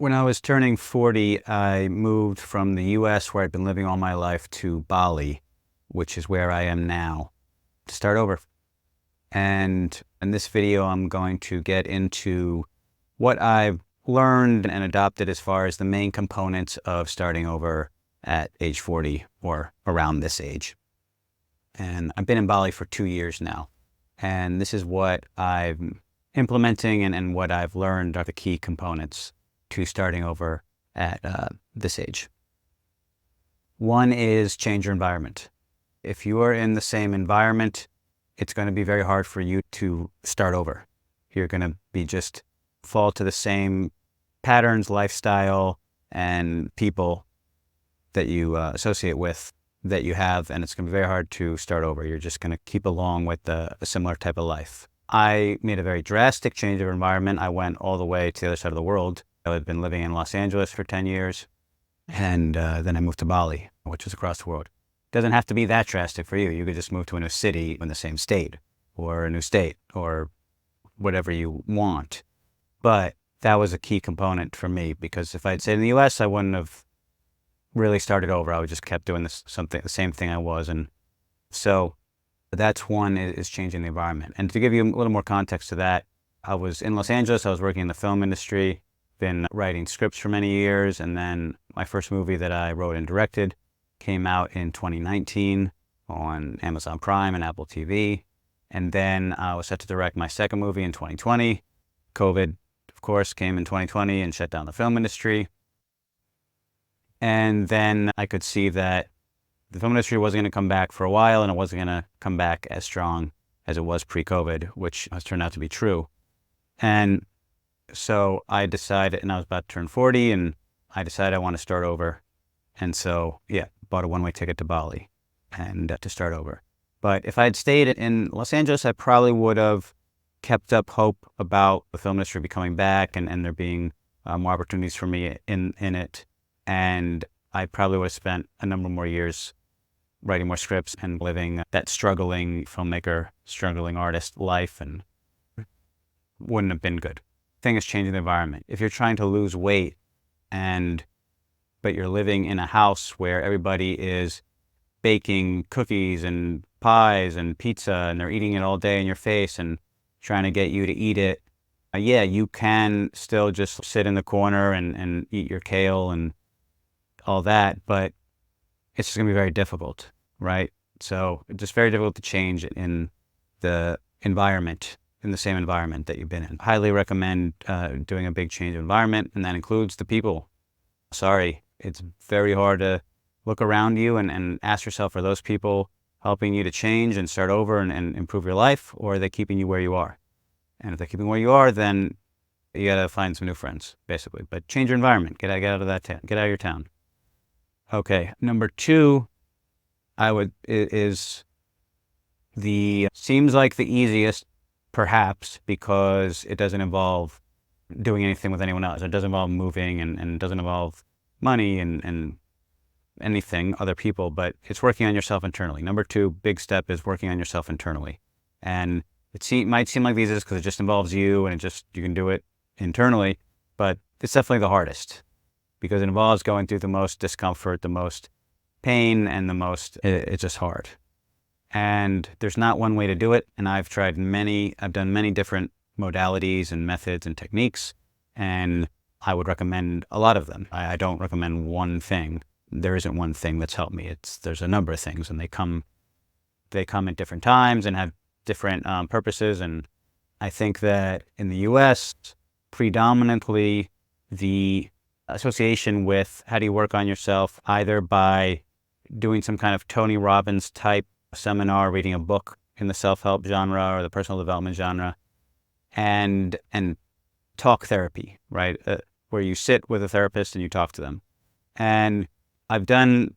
When I was turning 40, I moved from the US, where I'd been living all my life, to Bali, which is where I am now, to start over. And in this video, I'm going to get into what I've learned and adopted as far as the main components of starting over at age 40 or around this age. And I've been in Bali for 2 years now. And this is what I'm implementing and what I've learned are the key components to starting over at this age. One is change your environment. If you are in the same environment, it's going to be very hard for you to start over. You're going to be just fall to the same patterns, lifestyle, and people that you associate with that you have, and it's going to be very hard to start over. You're just going to keep along with a similar type of life. I made a very drastic change of environment. I went all the way to the other side of the world. I had been living in Los Angeles for 10 years, and then I moved to Bali, which is across the world. It doesn't have to be that drastic for you. You could just move to a new city in the same state, or a new state, or whatever you want. But that was a key component for me, because if I'd stayed in the US, I wouldn't have really started over. I would just kept doing the same thing I was. And so that's one, is changing the environment. And to give you a little more context to that, I was in Los Angeles. I was working in the film industry, been writing scripts for many years. And then my first movie that I wrote and directed came out in 2019 on Amazon Prime and Apple TV. And then I was set to direct my second movie in 2020. COVID, of course, came in 2020 and shut down the film industry. And then I could see that the film industry wasn't going to come back for a while, and it wasn't going to come back as strong as it was pre-COVID, which has turned out to be true. And so I decided, and I was about to turn 40, and I decided I want to start over. And so, bought a one-way ticket to Bali and to start over. But if I had stayed in Los Angeles, I probably would have kept up hope about the film industry becoming back and there being more opportunities for me in it. And I probably would have spent a number more years writing more scripts and living that struggling filmmaker, struggling artist life, and wouldn't have been good. Thing is changing the environment. If you're trying to lose weight but you're living in a house where everybody is baking cookies and pies and pizza and they're eating it all day in your face and trying to get you to eat it, you can still just sit in the corner and eat your kale and all that, but it's just going to be very difficult, right? So it's just very difficult to change in the environment, in the same environment that you've been in. Highly recommend doing a big change of environment, and that includes the people. Sorry, it's very hard to look around you and ask yourself, are those people helping you to change and start over and improve your life, or are they keeping you where you are? And if they're keeping where you are, then you got to find some new friends, basically. But change your environment. Get out of that town. Get out of your town. Okay, number two, seems like the easiest, perhaps, because it doesn't involve doing anything with anyone else. It doesn't involve moving and it doesn't involve money and anything, other people, but it's working on yourself internally. Number two, big step, is working on yourself internally. And might seem like the easiest because it just involves you and you can do it internally, but it's definitely the hardest, because it involves going through the most discomfort, the most pain, and it's just hard. And there's not one way to do it. And I've done many different modalities and methods and techniques, and I would recommend a lot of them. I don't recommend one thing. There isn't one thing that's helped me. There's a number of things, and they come at different times and have different purposes. And I think that in the US, predominantly the association with how do you work on yourself, either by doing some kind of Tony Robbins type seminar, reading a book in the self-help genre or the personal development genre, and talk therapy, right? Where you sit with a therapist and you talk to them. And I've done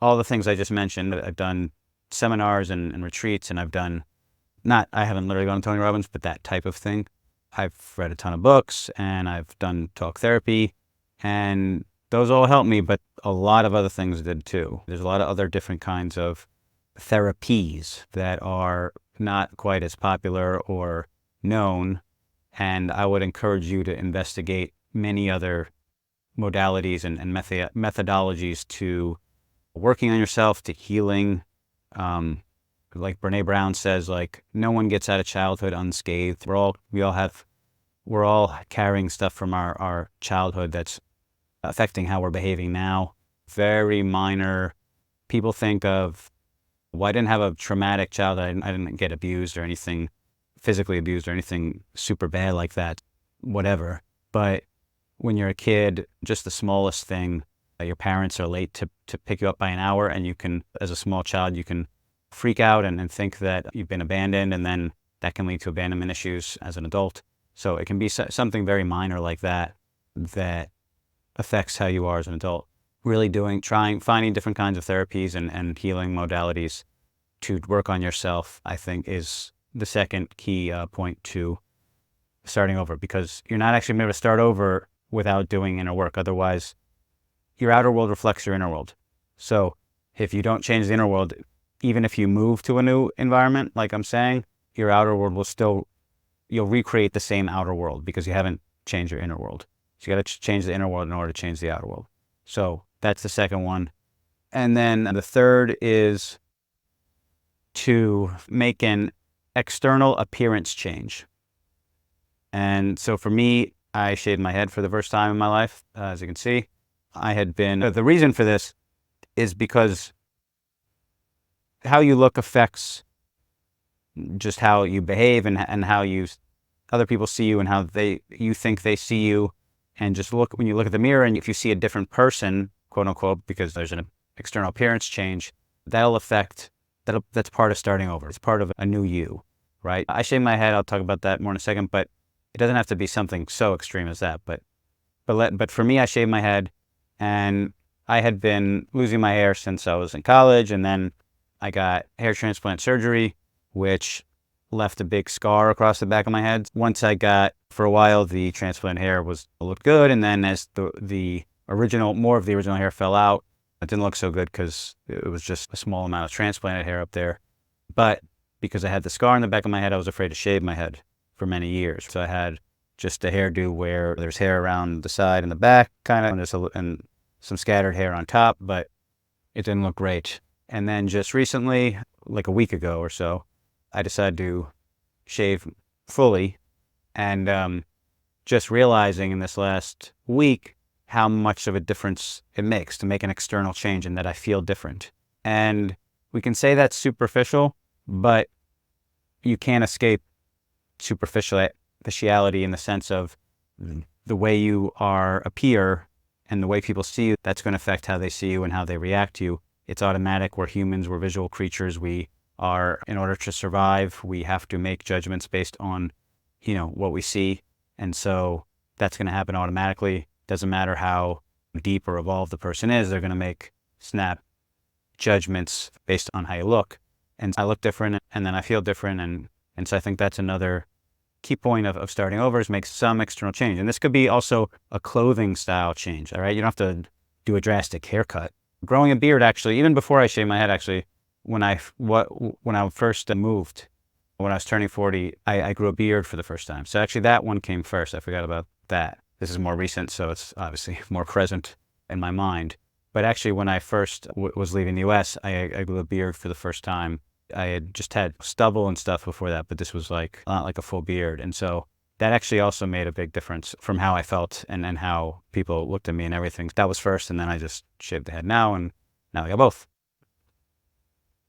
all the things I just mentioned. I've done seminars and retreats, and I haven't literally gone to Tony Robbins, but that type of thing. I've read a ton of books, and I've done talk therapy, and those all helped me, but a lot of other things did too. There's a lot of other different kinds of therapies that are not quite as popular or known, and I would encourage you to investigate many other modalities and methodologies to working on yourself, to healing. Like Brene Brown says, like, no one gets out of childhood unscathed. We're all carrying stuff from our childhood that's affecting how we're behaving now. Very minor. People think of, well, I didn't have a traumatic childhood. I didn't get abused or anything, physically abused or anything super bad like that, whatever. But when you're a kid, just the smallest thing, your parents are late to pick you up by an hour, and you can, as a small child, you can freak out and think that you've been abandoned, and then that can lead to abandonment issues as an adult. So it can be something very minor like that that affects how you are as an adult. Really finding different kinds of therapies and healing modalities to work on yourself, I think, is the second key point to starting over, because you're not actually able to start over without doing inner work. Otherwise, your outer world reflects your inner world. So if you don't change the inner world, even if you move to a new environment, like I'm saying, your outer world you'll recreate the same outer world because you haven't changed your inner world. So you got to change the inner world in order to change the outer world. So that's the second one. And then the third is to make an external appearance change. And so for me, I shaved my head for the first time in my life. As you can see, the reason for this is because how you look affects just how you behave and how other people see you and how you think they see you. And just when you look at the mirror, and if you see a different person, quote unquote, because there's an external appearance change, that's part of starting over. It's part of a new you, right? I shave my head. I'll talk about that more in a second, but it doesn't have to be something so extreme as that. But for me, I shaved my head, and I had been losing my hair since I was in college, and then I got hair transplant surgery, which left a big scar across the back of my head. For a while, the transplant hair looked good, and then as more of the original hair fell out, it didn't look so good because it was just a small amount of transplanted hair up there. But because I had the scar in the back of my head, I was afraid to shave my head for many years. So I had just a hairdo where there's hair around the side and the back, kind of, and some scattered hair on top, but it didn't look great. And then just recently, like a week ago or so, I decided to shave fully, and just realizing in this last week how much of a difference it makes to make an external change, and that I feel different. And we can say that's superficial, but you can't escape superficiality in the sense of the way you appear and the way people see you. That's going to affect how they see you and how they react to you. It's automatic. We're humans. We're visual creatures. In order to survive, we have to make judgments based on, what we see. And so that's going to happen automatically. Doesn't matter how deep or evolved the person is, they're going to make snap judgments based on how you look. And I look different, and then I feel different. And so I think that's another key point of starting over, is make some external change. And this could be also a clothing style change. All right. You don't have to do a drastic haircut. Growing a beard, actually, even before I shaved my head, actually, when I first moved, when I was turning 40, I grew a beard for the first time. So actually that one came first. I forgot about that. This is more recent, so it's obviously more present in my mind. But actually, when I first was leaving the U.S., I grew a beard for the first time. I had just had stubble and stuff before that, but this was not like a full beard. And so that actually also made a big difference from how I felt and how people looked at me and everything. That was first, and then I just shaved the head now, and now I got both.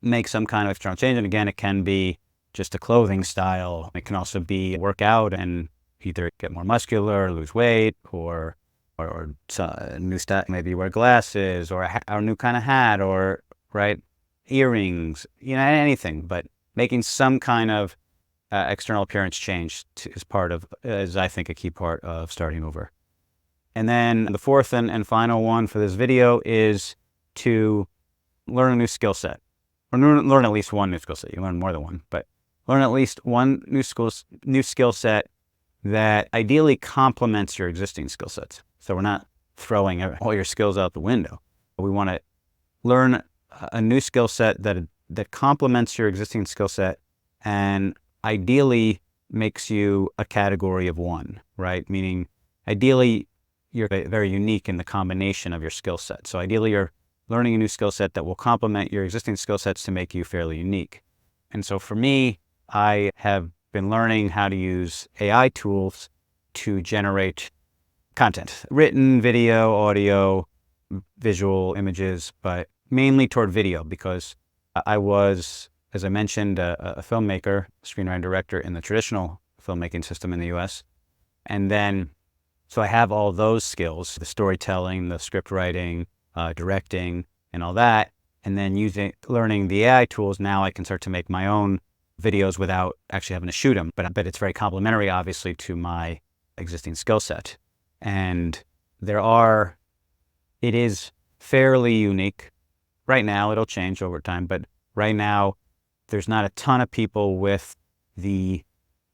Make some kind of external change. And again, it can be just a clothing style. It can also be work out and either get more muscular, or lose weight, or a new style, maybe wear glasses, or a new kind of hat, or earrings, anything. But making some kind of external appearance change is I think a key part of starting over. And then the fourth and final one for this video is to learn a new skill set, or learn at least one new skill set. You learn more than one, but learn at least one new skill set that ideally complements your existing skill sets. So we're not throwing all your skills out the window. We want to learn a new skill set that complements your existing skill set, and ideally makes you a category of one, right? Meaning, ideally, you're very unique in the combination of your skill set. So ideally, you're learning a new skill set that will complement your existing skill sets to make you fairly unique. And so for me, I have been learning how to use AI tools to generate content, written, video, audio, visual images, but mainly toward video, because I was, as I mentioned, a filmmaker, screenwriter, director in the traditional filmmaking system in the US. And then, so I have all those skills, the storytelling, the script writing, directing, and all that. And then learning the AI tools, now I can start to make my own videos without actually having to shoot them. But it's very complementary, obviously, to my existing skill set. And it is fairly unique. Right now, it'll change over time, but right now, there's not a ton of people with the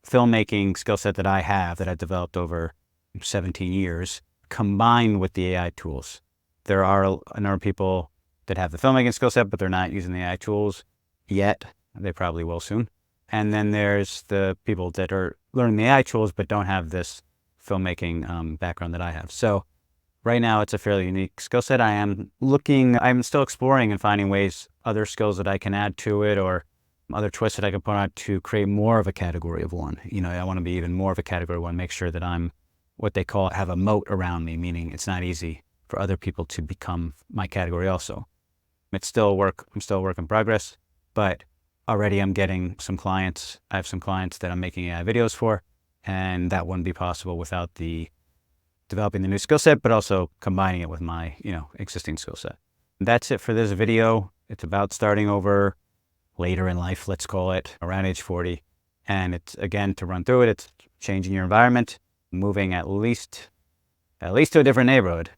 filmmaking skill set that I have, that I've developed over 17 years, combined with the AI tools. There are a number of people that have the filmmaking skill set, but they're not using the AI tools yet. They probably will soon. And then there's the people that are learning the AI tools, but don't have this filmmaking background that I have. So right now, it's a fairly unique skill set. I'm still exploring and finding other skills that I can add to it, or other twists that I can put on to create more of a category of one. I want to be even more of a category one, make sure that I'm what they call have a moat around me, meaning it's not easy for other people to become my category also. I'm still a work in progress, but already I'm getting some clients. I have some clients that I'm making AI videos for, and that wouldn't be possible without developing the new skill set, but also combining it with my, existing skill set. That's it for this video. It's about starting over later in life, let's call it, around age 40. And it's, again, to run through it, it's changing your environment, moving at least to a different neighborhood.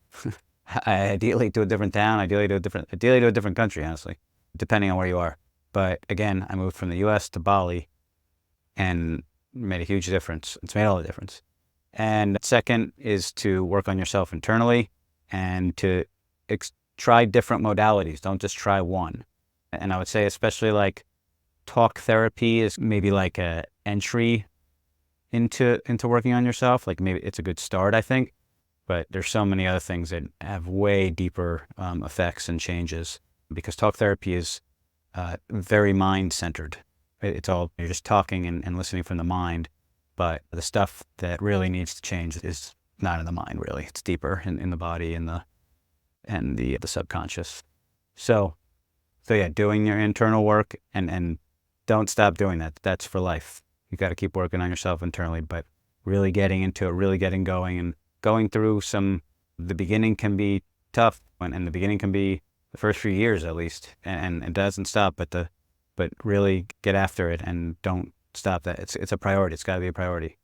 Ideally to a different town, ideally to a different country, honestly, depending on where you are. But again, I moved from the US to Bali and made a huge difference. It's made all the difference. And second is to work on yourself internally and to try different modalities. Don't just try one. And I would say especially like talk therapy is maybe like a entry into working on yourself. Like maybe it's a good start, I think. But there's so many other things that have way deeper effects and changes, because talk therapy is very mind-centered. It's all, you're just talking and listening from the mind, but the stuff that really needs to change is not in the mind, really. It's deeper in the body and the subconscious. So yeah, doing your internal work and don't stop doing that. That's for life. You got to keep working on yourself internally, but really getting into it, really getting going, and going through the beginning can be tough, and the beginning can be the first few years at least, and it doesn't stop, but really get after it and don't stop that. It's a priority. It's got to be a priority.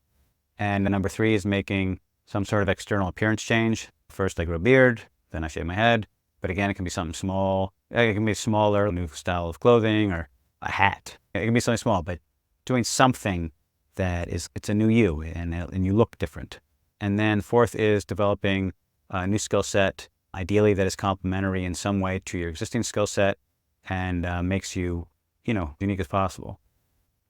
And number 3 is making some sort of external appearance change. First, I grow a beard, then I shave my head. But again, it can be something small. It can be smaller, a new style of clothing or a hat. It can be something small, but doing something that it's a new you, and you look different. And then 4th is developing a new skill set, ideally that is complementary in some way to your existing skill set and makes you, unique as possible.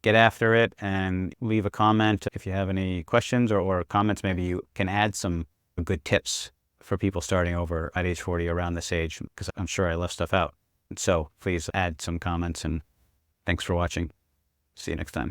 Get after it and leave a comment if you have any questions or comments. Maybe you can add some good tips for people starting over at age 40 around this age, because I'm sure I left stuff out. So please add some comments, and thanks for watching. See you next time.